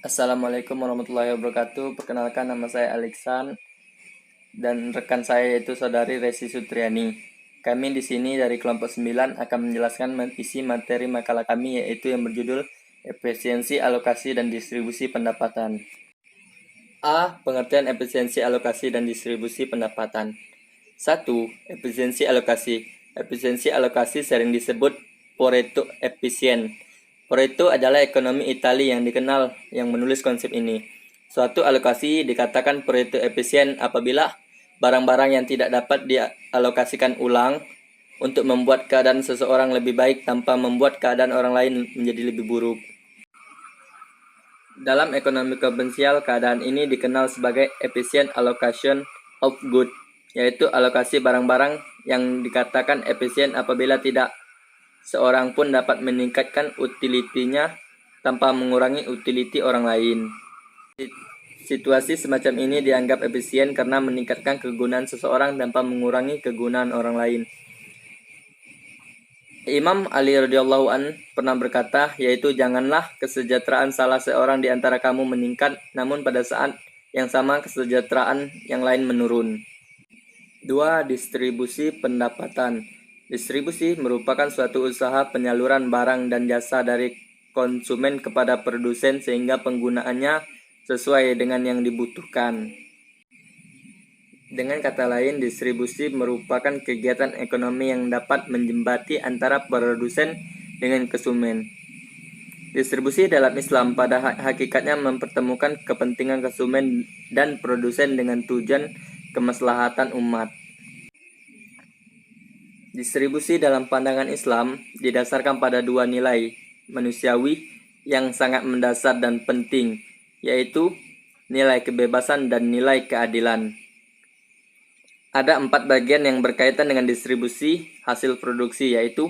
Assalamualaikum warahmatullahi wabarakatuh. Perkenalkan, nama saya Alexan dan rekan saya yaitu saudari Resi Sutriani. Kami di sini dari kelompok 9 akan menjelaskan isi materi makalah kami, yaitu yang berjudul Efisiensi Alokasi dan Distribusi Pendapatan. A. Pengertian efisiensi alokasi dan distribusi pendapatan. 1. Efisiensi alokasi. Efisiensi alokasi sering disebut Pareto efisien. Pareto adalah ekonomi Italia yang dikenal yang menulis konsep ini. Suatu alokasi dikatakan Pareto efisien apabila barang-barang yang tidak dapat dialokasikan ulang untuk membuat keadaan seseorang lebih baik tanpa membuat keadaan orang lain menjadi lebih buruk. Dalam ekonomi konvensional, keadaan ini dikenal sebagai efficient allocation of goods, yaitu alokasi barang-barang yang dikatakan efisien apabila tidak seorang pun dapat meningkatkan utilitinya tanpa mengurangi utility orang lain. Situasi semacam ini dianggap efisien karena meningkatkan kegunaan seseorang tanpa mengurangi kegunaan orang lain. Imam Ali radhiyallahu an pernah berkata, yaitu janganlah kesejahteraan salah seorang di antara kamu meningkat, namun pada saat yang sama kesejahteraan yang lain menurun. 2. Distribusi pendapatan. Distribusi merupakan suatu usaha penyaluran barang dan jasa dari konsumen kepada produsen sehingga penggunaannya sesuai dengan yang dibutuhkan. Dengan kata lain, distribusi merupakan kegiatan ekonomi yang dapat menjembati antara produsen dengan konsumen. Distribusi dalam Islam pada hakikatnya mempertemukan kepentingan konsumen dan produsen dengan tujuan kemaslahatan umat. Distribusi dalam pandangan Islam didasarkan pada dua nilai manusiawi yang sangat mendasar dan penting, yaitu nilai kebebasan dan nilai keadilan. Ada 4 bagian yang berkaitan dengan distribusi hasil produksi, yaitu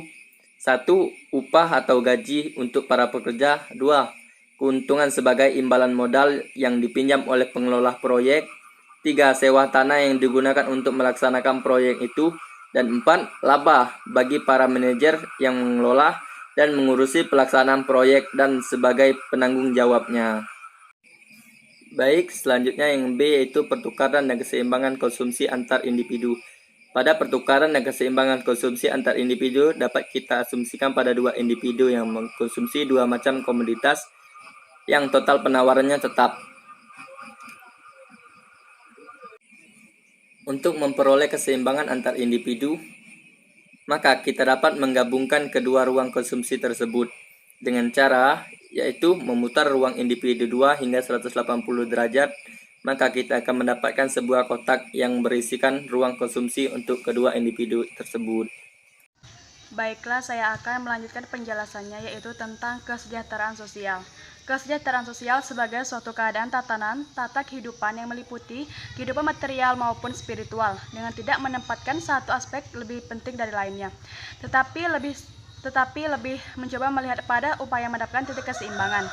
1. Upah atau gaji untuk para pekerja. 2. Keuntungan sebagai imbalan modal yang dipinjam oleh pengelola proyek. 3. Sewa tanah yang digunakan untuk melaksanakan proyek itu. Dan 4. Laba bagi para manajer yang mengelola dan mengurusi pelaksanaan proyek dan sebagai penanggung jawabnya. Baik, selanjutnya yang B yaitu pertukaran dan keseimbangan konsumsi antar individu. Pada pertukaran dan keseimbangan konsumsi antar individu dapat kita asumsikan pada dua individu yang mengkonsumsi dua macam komoditas yang total penawarannya tetap. Untuk memperoleh keseimbangan antar individu, maka kita dapat menggabungkan kedua ruang konsumsi tersebut dengan cara yaitu memutar ruang individu 2 hingga 180 derajat, maka kita akan mendapatkan sebuah kotak yang berisikan ruang konsumsi untuk kedua individu tersebut. Baiklah, saya akan melanjutkan penjelasannya, yaitu tentang kesejahteraan sosial. Kesejahteraan sosial sebagai suatu keadaan tata kehidupan yang meliputi kehidupan material maupun spiritual, dengan tidak menempatkan satu aspek lebih penting dari lainnya, tetapi lebih mencoba melihat pada upaya mendapatkan titik keseimbangan.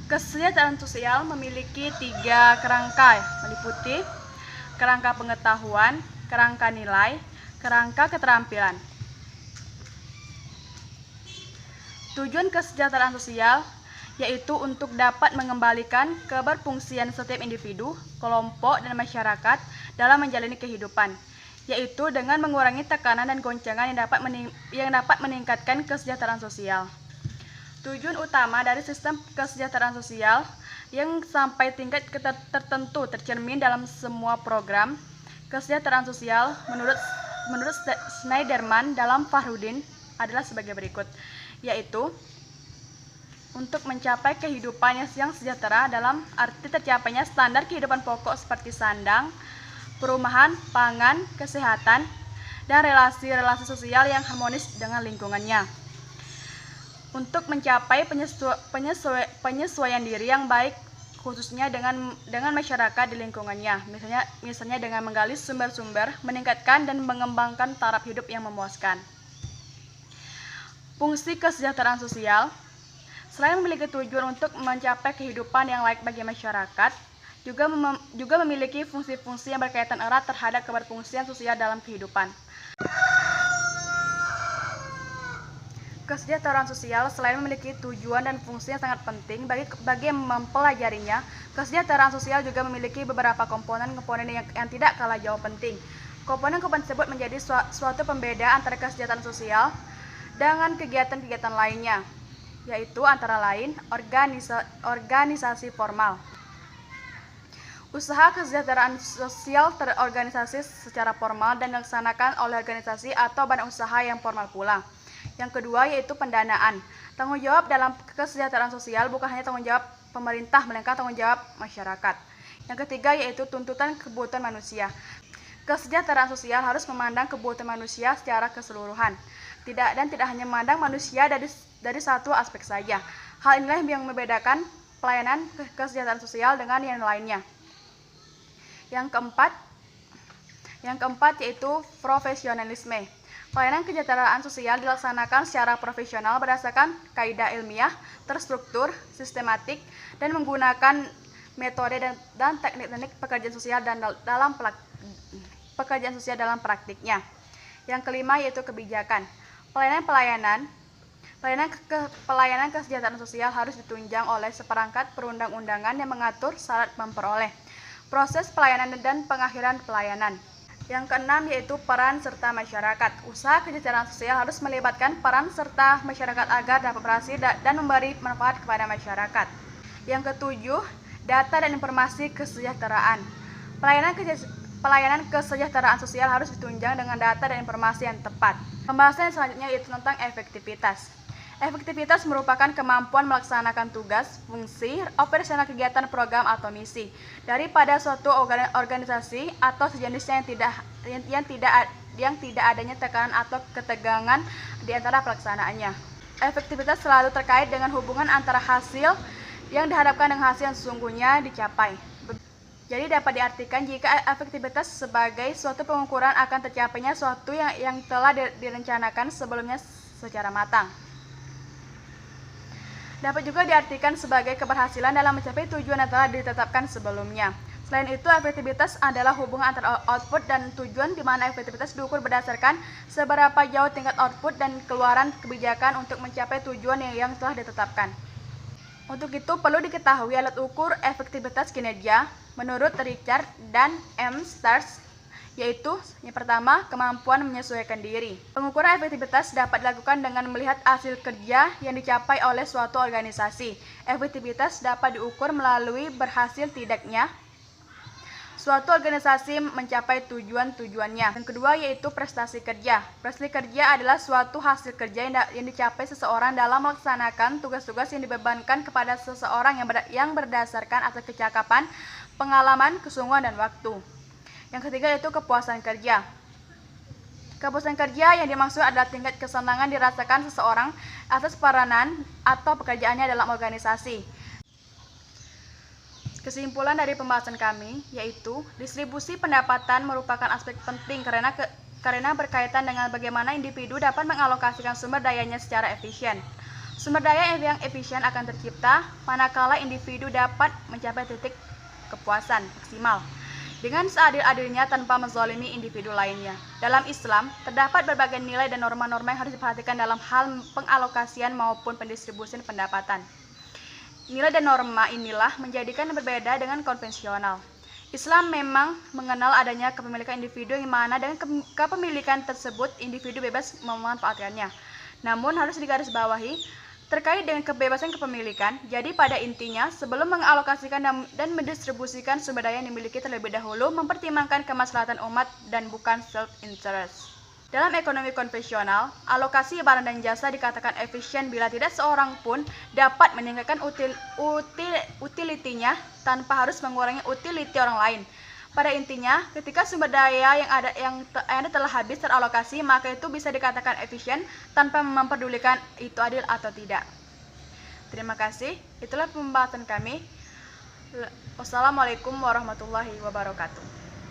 Kesejahteraan sosial memiliki 3 kerangka, meliputi kerangka pengetahuan, kerangka nilai, kerangka keterampilan. Tujuan kesejahteraan sosial yaitu untuk dapat mengembalikan keberfungsian setiap individu, kelompok, dan masyarakat dalam menjalani kehidupan, yaitu dengan mengurangi tekanan dan goncangan yang dapat meningkatkan kesejahteraan sosial. Tujuan utama dari sistem kesejahteraan sosial yang sampai tingkat tertentu tercermin dalam semua program kesejahteraan sosial menurut Schneiderman dalam Fahruddin adalah sebagai berikut, yaitu untuk mencapai kehidupan yang sejahtera dalam arti tercapainya standar kehidupan pokok seperti sandang, perumahan, pangan, kesehatan, dan relasi-relasi sosial yang harmonis dengan lingkungannya. Untuk mencapai penyesuaian diri yang baik khususnya dengan masyarakat di lingkungannya, misalnya dengan menggali sumber-sumber, meningkatkan dan mengembangkan taraf hidup yang memuaskan. Fungsi kesejahteraan sosial selain memiliki tujuan untuk mencapai kehidupan yang layak bagi masyarakat, juga memiliki fungsi-fungsi yang berkaitan erat terhadap keberfungsian sosial dalam kehidupan. Kesejahteraan sosial selain memiliki tujuan dan fungsi yang sangat penting bagi yang mempelajarinya, kesejahteraan sosial juga memiliki beberapa komponen-komponen yang tidak kalah jauh penting. Komponen-komponen tersebut menjadi suatu pembeda antara kesejahteraan sosial dengan kegiatan-kegiatan lainnya, yaitu antara lain organisasi formal. Usaha kesejahteraan sosial terorganisasi secara formal dan dilaksanakan oleh organisasi atau badan usaha yang formal pula. Yang kedua yaitu pendanaan. Tanggung jawab dalam kesejahteraan sosial bukan hanya tanggung jawab pemerintah, melainkan tanggung jawab masyarakat. Yang ketiga yaitu tuntutan kebutuhan manusia. Kesejahteraan sosial harus memandang kebutuhan manusia secara keseluruhan, tidak hanya memandang manusia dari satu aspek saja. Hal inilah yang membedakan pelayanan kesejahteraan sosial dengan yang lainnya. Yang keempat yaitu profesionalisme. Pelayanan kesejahteraan sosial dilaksanakan secara profesional berdasarkan kaidah ilmiah, terstruktur, sistematik, dan menggunakan metode dan teknik-teknik pekerjaan sosial dalam praktiknya. Yang kelima yaitu kebijakan. Pelayanan kesejahteraan sosial harus ditunjang oleh seperangkat perundang-undangan yang mengatur syarat memperoleh, proses pelayanan dan pengakhiran pelayanan. Yang keenam yaitu peran serta masyarakat. Usaha kesejahteraan sosial harus melibatkan peran serta masyarakat agar dapat berhasil dan memberi manfaat kepada masyarakat. Yang ketujuh, data dan informasi kesejahteraan. Pelayanan kesejahteraan sosial harus ditunjang dengan data dan informasi yang tepat. Pembahasan selanjutnya yaitu tentang efektivitas. Efektivitas merupakan kemampuan melaksanakan tugas, fungsi, operasional kegiatan, program, atau misi daripada suatu organisasi atau sejenisnya yang tidak adanya tekanan atau ketegangan di antara pelaksanaannya. Efektivitas selalu terkait dengan hubungan antara hasil yang diharapkan dengan hasil yang sesungguhnya dicapai. Jadi dapat diartikan jika efektivitas sebagai suatu pengukuran akan tercapainya suatu yang telah direncanakan sebelumnya secara matang. Dapat juga diartikan sebagai keberhasilan dalam mencapai tujuan yang telah ditetapkan sebelumnya. Selain itu, efektivitas adalah hubungan antara output dan tujuan, di mana efektivitas diukur berdasarkan seberapa jauh tingkat output dan keluaran kebijakan untuk mencapai tujuan yang telah ditetapkan. Untuk itu, perlu diketahui alat ukur efektivitas kinerja menurut Richard dan M. Stars, yaitu yang pertama, kemampuan menyesuaikan diri. Pengukuran efektivitas dapat dilakukan dengan melihat hasil kerja yang dicapai oleh suatu organisasi. Efektivitas dapat diukur melalui berhasil tidaknya suatu organisasi mencapai tujuan-tujuannya. Yang kedua yaitu prestasi kerja. Prestasi kerja adalah suatu hasil kerja yang dicapai seseorang dalam melaksanakan tugas-tugas yang dibebankan kepada seseorang yang berdasarkan atas kecakapan, pengalaman, kesungguhan, dan waktu. Yang ketiga yaitu kepuasan kerja. Kepuasan kerja yang dimaksud adalah tingkat kesenangan dirasakan seseorang atas peranan atau pekerjaannya dalam organisasi. Kesimpulan dari pembahasan kami yaitu distribusi pendapatan merupakan aspek penting karena berkaitan dengan bagaimana individu dapat mengalokasikan sumber dayanya secara efisien. Sumber daya yang efisien akan tercipta manakala individu dapat mencapai titik kepuasan maksimal dengan seadil-adilnya tanpa menzalimi individu lainnya. Dalam Islam, terdapat berbagai nilai dan norma-norma yang harus diperhatikan dalam hal pengalokasian maupun pendistribusian pendapatan. Nilai dan norma inilah menjadikan berbeda dengan konvensional. Islam memang mengenal adanya kepemilikan individu yang mana dengan kepemilikan tersebut individu bebas memanfaatkannya. Namun harus digarisbawahi terkait dengan kebebasan kepemilikan, jadi pada intinya sebelum mengalokasikan dan mendistribusikan sumber daya yang dimiliki terlebih dahulu mempertimbangkan kemaslahatan umat dan bukan self-interest. Dalam ekonomi konvensional, alokasi barang dan jasa dikatakan efisien bila tidak seorang pun dapat meningkatkan utilitinya tanpa harus mengurangi utility orang lain. Pada intinya, ketika sumber daya yang ada telah habis teralokasi, maka itu bisa dikatakan efisien tanpa memperdulikan itu adil atau tidak. Terima kasih. Itulah pembahasan kami. Wassalamualaikum warahmatullahi wabarakatuh.